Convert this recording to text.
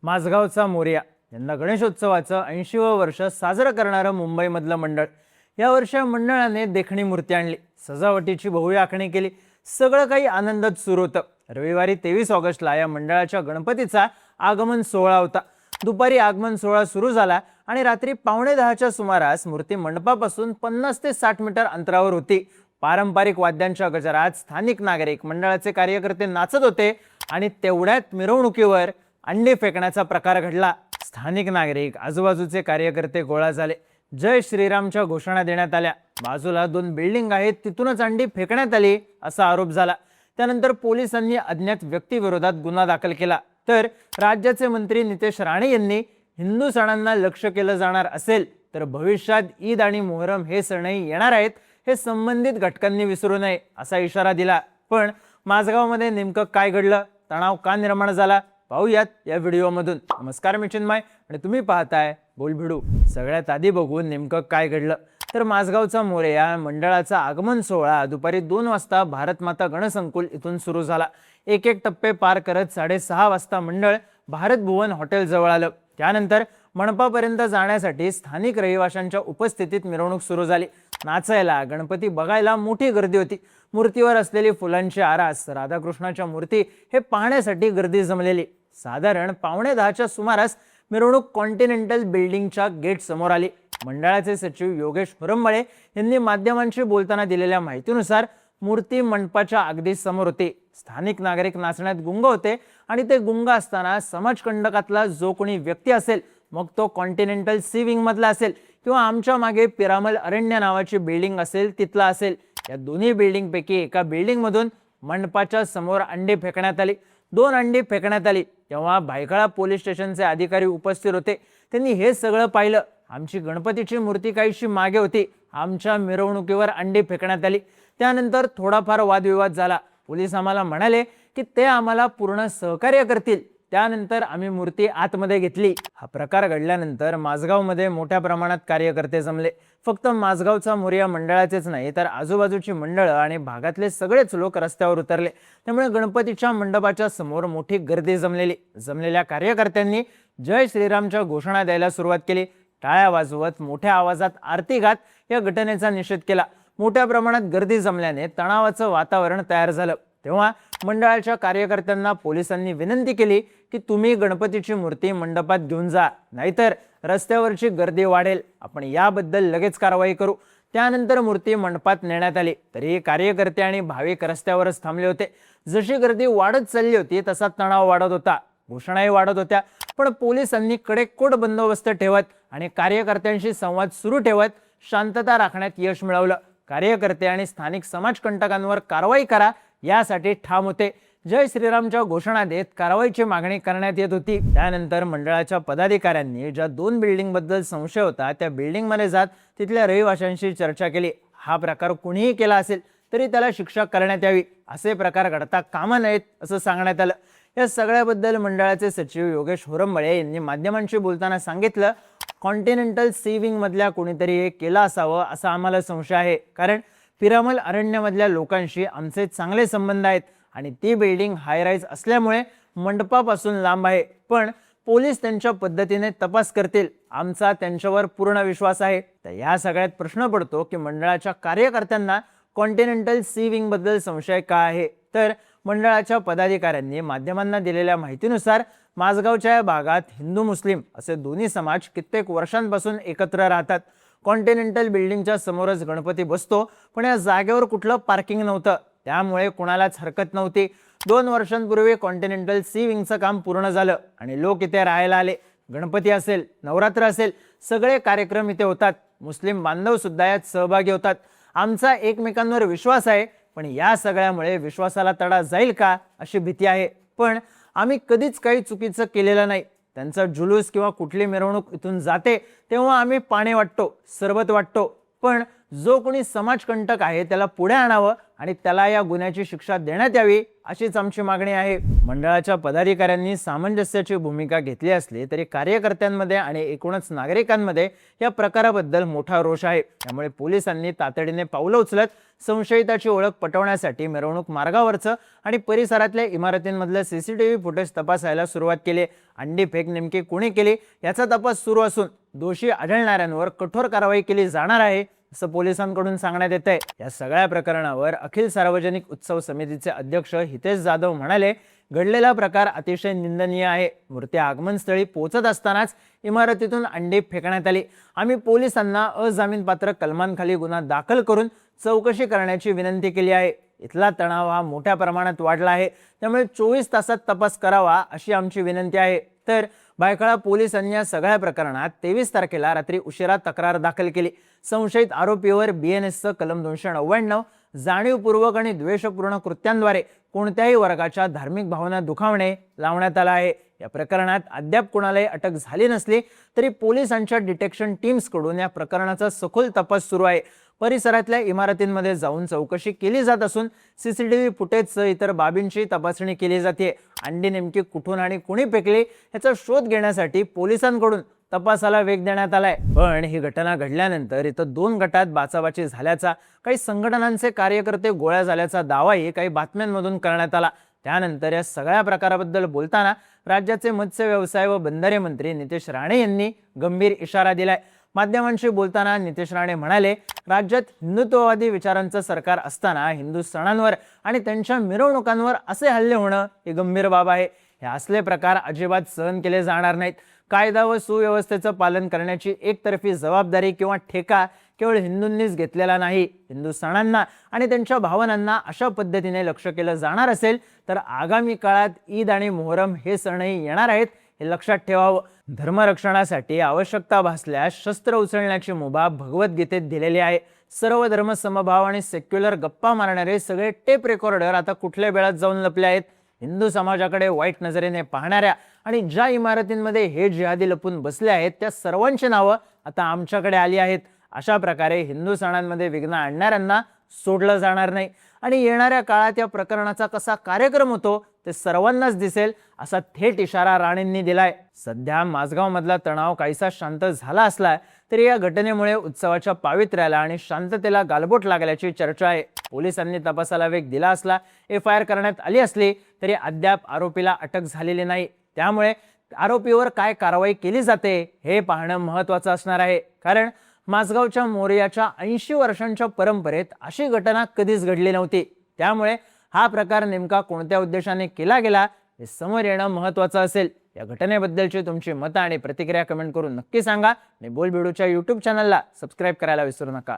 माझगावचा मोरया यांना गणेशोत्सवाचं 80वं वर्ष साजरं करणारं मुंबईमधलं मंडळ. या वर्षी मंडळाने देखणी मूर्ती आणली, सजावटीची भव्य आखणी केली. सगळं काही आनंदात सुरू होतं. रविवारी 23 ऑगस्टला या मंडळाच्या गणपतीचा आगमन सोहळा होता. दुपारी आगमन सोहळा सुरू झाला आणि रात्री 9:15च्या सुमारास मूर्ती मंडपापासून 50 ते 60 मीटर अंतरावर होती. पारंपरिक वाद्यांच्या गजरात स्थानिक नागरिक, मंडळाचे कार्यकर्ते नाचत होते आणि तेवढ्यात मिरवणुकीवर अंडी फेकण्याचा प्रकार घडला. स्थानिक नागरिक, आजूबाजूचे कार्यकर्ते गोळा झाले. जय श्रीरामच्या घोषणा देण्यात आल्या. बाजूला 2 बिल्डिंग आहेत, तिथूनच अंडी फेकण्यात आली असा आरोप झाला. त्यानंतर पोलिसांनी अज्ञात व्यक्तीविरोधात गुन्हा दाखल केला. तर राज्याचे मंत्री नितेश राणे यांनी हिंदू सणांना लक्ष केलं जाणार असेल तर भविष्यात ईद आणि मोहरम हे सणही येणार आहेत, हे संबंधित घटकांनी विसरू नये असा इशारा दिला. पण माझगावमध्ये नेमकं काय घडलं, तणाव का निर्माण झाला, पाहूयात या व्हिडिओमधून. नमस्कार, मी चिन्मय आणि तुम्ही पाहताय बोलभिडू. सगळ्यात आधी बघू नेमकं काय घडलं. तर माझगावचा मोरया मंडळाचा आगमन सोहळा दुपारी 2 वाजता भारत माता गणसंकुल इथून सुरू झाला. एक एक टप्पे पार करत 6:30 वाजता मंडळ भारत भुवन हॉटेल जवळ आलं. त्यानंतर मंडपापर्यंत जाण्यासाठी स्थानिक रहिवाशांच्या उपस्थितीत मिरवणूक सुरू झाली. नाचायला, गणपती बघायला मोठी गर्दी होती. मूर्तीवर असलेली फुलांची आरास, राधाकृष्णाच्या मूर्ती हे पाहण्यासाठी गर्दी जमलेली. साधारण 9:15च्या सुमारास मिरवणूक कॉन्टिनेंटल बिल्डिंगच्या गेट समोर आली. मंडळाचे सचिव योगेश हुरंबळे यांनी माध्यमांशी बोलताना दिलेल्या माहितीनुसार मूर्ती मंडपाच्या अगदी समोर होती. स्थानिक नागरिक नाचण्यात गुंग होते आणि ते गुंग असताना समाजकंटकातला जो कोणी व्यक्ती असेल, मग तो कॉन्टिनेंटल सी विंग मधला असेल किंवा आमच्या मागे पिरामल अरण्य नावाची बिल्डिंग असेल तिथला असेल, या दोन्ही बिल्डिंग पैकी एका बिल्डिंग मधून मंडपाच्या समोर अंडी फेकण्यात आली. 2 अंडी फेकण्यात आली तेव्हा भायखळा पोलीस स्टेशनचे अधिकारी उपस्थित होते. त्यांनी हे सगळं पाहिलं. आमची गणपतीची मूर्ती काहीशी मागे होती. आमच्या मिरवणुकीवर अंडी फेकण्यात आली. त्यानंतर थोडाफार वादविवाद झाला. पोलीस आम्हाला म्हणाले की ते आम्हाला पूर्ण सहकार्य करतील. त्यानंतर आम्ही मूर्ती आतमध्ये घेतली. हा प्रकार घडल्यानंतर माझगावमध्ये मोठ्या प्रमाणात कार्यकर्ते जमले. फक्त माझगावचा मोरया मंडळाचेच नाही तर आजूबाजूची मंडळं आणि भागातले सगळेच लोक रस्त्यावर उतरले. त्यामुळे गणपतीच्या मंडपाच्या समोर मोठी गर्दी जमलेली. जमलेल्या कार्यकर्त्यांनी जय श्रीरामच्या घोषणा द्यायला सुरुवात केली. टाळ्या वाजवत मोठ्या आवाजात आरती गात या घटनेचा निषेध केला. मोठ्या प्रमाणात गर्दी जमल्याने तणावाचं वातावरण तयार झालं. तेव्हा मंडळाच्या कार्यकर्त्यांना पोलिसांनी विनंती केली की तुम्ही गणपतीची मूर्ती मंडपात घेऊन जा, नाहीतर रस्त्यावरची गर्दी वाढेल. आपण याबद्दल लगेच कारवाई करू. त्यानंतर मूर्ती मंडपात नेण्यात आली. तरी कार्यकर्ते आणि भाविक रस्त्यावरच थांबले होते. जशी गर्दी वाढत चालली होती तसा तणाव वाढत होता. घोषणाही वाढत होत्या. पण पोलिसांनी कडेकोट बंदोबस्त ठेवत आणि कार्यकर्त्यांशी संवाद सुरू ठेवत शांतता राखण्यात यश मिळवलं. कार्यकर्ते आणि स्थानिक समाजकंटकांवर कारवाई करा यासाठी ठाम होते. जय श्रीरामच्या घोषणा देत कारवाईची मागणी करण्यात येत होती. त्यानंतर मंडळाच्या पदाधिकाऱ्यांनी ज्या 2 बिल्डिंग बद्दल संशय होता त्या बिल्डिंग मध्ये जात तिथल्या रहिवाशांशी चर्चा केली. हा प्रकार कुणीही केला असेल तरी त्याला शिक्षा करण्यात यावी. असे प्रकार घडता कामा नयेत असं सांगण्यात आलं. या सगळ्याबद्दल मंडळाचे सचिव योगेश हुरंबळे यांनी माध्यमांशी बोलताना सांगितलं, कॉन्टिनेंटल सी विंग मधल्या कोणीतरी हे केलं असावं असा आम्हाला संशय आहे. कारण पिरामल अरण्यमधल्या लोकांशी आमचे चांगले संबंध आहेत आणि ती बिल्डिंग हाय राईज असल्यामुळे मंडपापासून लांब आहे. पण पोलीस त्यांच्या पद्धतीने तपास करतील, आमचा त्यांच्यावर पूर्ण विश्वास आहे. तर या सगळ्यात प्रश्न पडतो की मंडळाच्या कार्यकर्त्यांना कॉन्टिनेंटल सी विंग बद्दल संशय का आहे. तर मंडळाच्या पदाधिकाऱ्यांनी माध्यमांना दिलेल्या माहितीनुसार माझगावच्या या भागात हिंदू मुस्लिम असे दोन्ही समाज कित्येक वर्षांपासून एकत्र राहतात. कॉन्टिनेंटल बिल्डिंगच्या समोरच गणपती बसतो, पण या जागेवर कुठलं पार्किंग नव्हतं, त्यामुळे कुणालाच हरकत नव्हती. 2 वर्षांपूर्वी कॉन्टिनेंटल सी विंगचं काम पूर्ण झालं आणि लोक इथे राहायला आले. गणपती असेल, नवरात्र असेल, सगळे कार्यक्रम इथे होतात. मुस्लिम बांधव सुद्धा यात सहभागी होतात. आमचा एकमेकांवर विश्वास आहे, पण या सगळ्यामुळे विश्वासाला तडा जाईल का अशी भीती आहे. पण आम्ही कधीच काही चुकीचं केलेलं नाही. त्यांचा जुलूस किंवा कुठली मिरवणूक इथून जाते तेव्हा आम्ही पाणी वाटतो, सरबत वाटतो. पण जो कोणी समाजकंटक आहे त्याला पुढे आणावं आणि त्याला या गुन्ह्याची शिक्षा देण्यात यावी अशीच आमची मागणी आहे। मंडळाच्या पदाधिकाऱ्यांनी सामंजस्याची भूमिका घेतली असली तरी कार्यकर्त्यांमध्ये आणि एकूणच नागरिकांमध्ये या प्रकाराबद्दल मोठा रोष आहे। त्यामुळे पोलिसांनी तातडीने पावलं उचलत संशयिताची ओळख पटवण्यासाठी मिरवणूक मार्गावरचं आणि परिसरातल्या इमारतींमधलं सीसीटीव्ही फुटेज तपासायला सुरुवात केली। अंडी फेक नेमकी कोणी केली याचा तपास सुरू असून दोषी आढळणाऱ्यांवर कठोर कारवाई केली जाणार आहे असं पोलिसांकडून सांगण्यात येत आहे। या सगळ्या प्रकरणावर अखिल सार्वजनिक उत्सव समितीचे अध्यक्ष हितेश जाधव म्हणाले, घडलेला प्रकार अतिशय निंदनीय आहे। मूर्ती आगमनस्थळी पोहोचत असतानाच इमारतीतून अंडी फेकण्यात आली। आम्ही पोलिसांना अजामीनपात्र कलमांखाली गुन्हा दाखल करून चौकशी करण्याची विनंती केली आहे। इथला तणाव हा मोठ्या प्रमाणात वाढला आहे, त्यामुळे 24 तासात तपास करावा अशी आमची विनंती आहे। तर भायखळा पोलिसांनी या सगळ्या प्रकरणात 23 तारखेला रात्री उशिरा तक्रार दाखल केली। संशयित आरोपीवर BNSचं कलम 299 जाणीवपूर्वक आणि द्वेषपूर्ण कृत्यांद्वारे कोणत्याही वर्गाच्या धार्मिक भावना दुखावणे लावण्यात आला आहे। या प्रकरणात अद्याप कोणालाही अटक झाली नसली तरी पोलिसांच्या डिटेक्शन टीम्सकडून या प्रकरणाचा सखोल तपास सुरू आहे। परिसरातल्या इमारतींमध्ये जाऊन चौकशी केली जात असून सीसीटीव्ही फुटेजसह इतर बाबींची तपासणी केली जाते। अंडी नेमकी कुठून आणि कोणी फेकली याचा शोध घेण्यासाठी पोलिसांकडून तपासाला वेग देण्यात आलाय। पण ही घटना घडल्यानंतर इथं 2 गटात बाचाबाची झाल्याचा, काही संघटनांचे कार्यकर्ते गोळ्या झाल्याचा दावाही काही बातम्यांमधून करण्यात आला। त्यानंतर या सगळ्या प्रकाराबद्दल बोलताना राज्याचे मत्स्य व्यवसाय व बंदरे मंत्री नितेश राणे यांनी गंभीर इशारा दिलाय। माध्यमांशी बोलताना नितेश राणे म्हणाले, राज्यात हिंदुत्ववादी विचारांचं सरकार असताना हिंदू सणांवर आणि त्यांच्या मिरवणुकांवर असे हल्ले होणं ही गंभीर बाब आहे। हे असले प्रकार अजिबात सहन केले जाणार नाहीत। कायदा व सुव्यवस्थेचं पालन करण्याची एकतर्फी जबाबदारी किंवा ठेका केवळ हिंदूंनीच घेतलेला नाही। हिंदू सणांना आणि त्यांच्या भावनांना अशा पद्धतीने लक्ष केलं जाणार असेल तर आगामी काळात ईद आणि मोहरम हे सणही येणार आहेत, हे लक्षात ठेवावं। धर्मरक्षणासाठी आवश्यकता भासल्यास शस्त्र उचलण्याची मुभा भगवद्गीतेत दिलेली आहे। सर्व धर्म समभाव आणि सेक्युलर गप्पा मारणारे सगळे टेप रेकॉर्डर आता कुठल्या वेळात जाऊन लपले आहेत। हिंदू समाजाकडे वाईट नजरेने पाहणाऱ्या आणि ज्या इमारतींमध्ये हे जिहादी लपून बसले आहेत त्या सर्वांची नावं आता आमच्याकडे आली आहेत। अशा प्रकारे हिंदू सणांमध्ये विघ्न आणणाऱ्यांना सोडलं जाणार नाही आणि येणाऱ्या काळात या प्रकरणाचा कसा कार्यक्रम होतो ते सर्वांनाच दिसेल असा थेट इशारा राणेंनी दिलाय। सध्या माझगाव मधला तणाव काहीसा शांत झाला असला तरी या घटनेमुळे उत्सवाच्या पावित्र्याला आणि शांततेला गालबोट लागल्याची चर्चा आहे। पोलिसांनी तपासाला वेग दिला असला, FIR करण्यात आली असली तरी अद्याप आरोपीला अटक झालेली नाही। त्यामुळे आरोपीवर काय कारवाई केली जाते हे पाहणं महत्त्वाचं असणार आहे, कारण माझगावच्या मोरयाच्या 80 वर्षांच्या परंपरेत अशी घटना कधीच घडली नव्हती। त्यामुळे हा प्रकार नेमका कोणत्या उद्देशाने केला गेला हे समोर येणं महत्त्वाचं असेल। या घटनेबद्दलची तुमची मतं आणि प्रतिक्रिया कमेंट करून नक्की सांगा आणि बोलबिडूच्या YouTube चॅनलला सबस्क्राईब करायला विसरू नका।